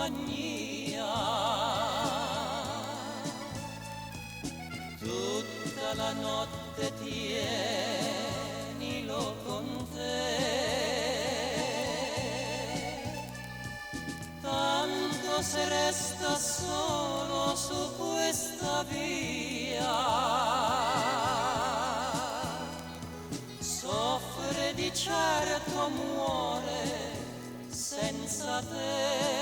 compagnia. Tutta la notte tienilo con te, tanto se resta solo su questa via, soffre di certo, muore senza te.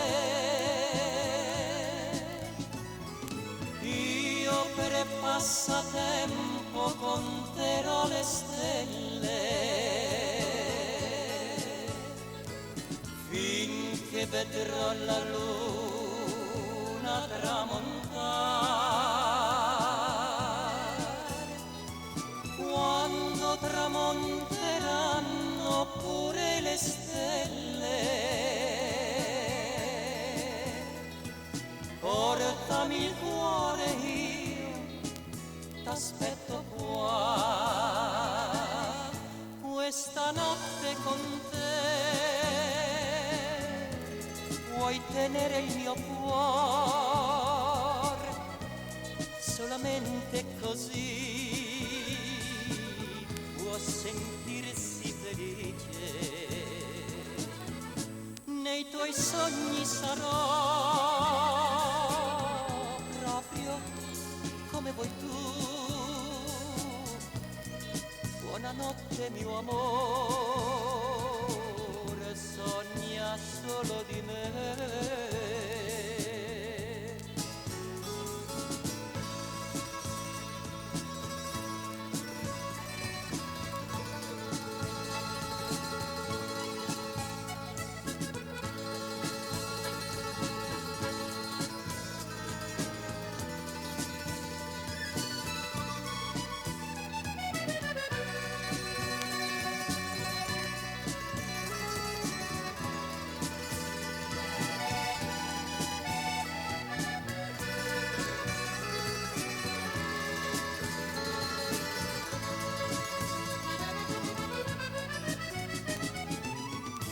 Io per passatempo conterò le stelle, finché vedrò la luna tramontare. Quando tramonteranno pure le stelle, portami il cuore, io t'aspetto qua, questa notte con te. Vuoi tenere il mio cuore, solamente così può sentirsi felice. Nei tuoi sogni sarò proprio come vuoi tu. Buonanotte mio amore, sogna solo di me.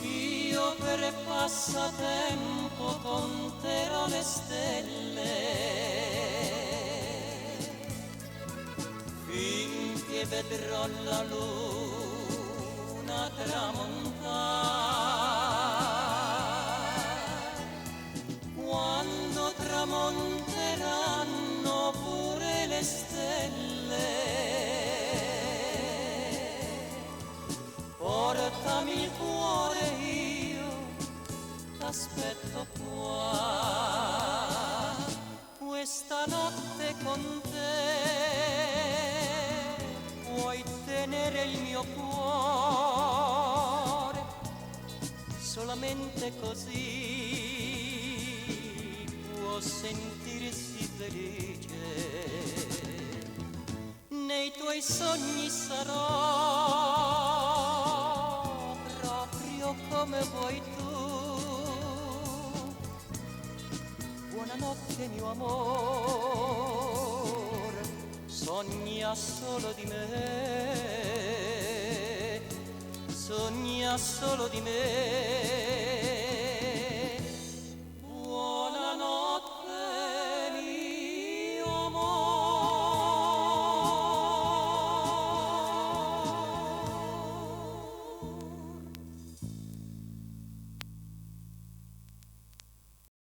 Io per passatempo conterò le stelle, finché vedrò la luna tramontare. Quando tramonteranno pure le stelle, portami il cuore, io t'aspetto qua, questa notte con te. Vuoi tenere il mio cuore, solamente così può sentirsi felice. Nei tuoi sogni sarò proprio come vuoi tu. Buonanotte mio amore, sogna solo di me, sogna solo di me.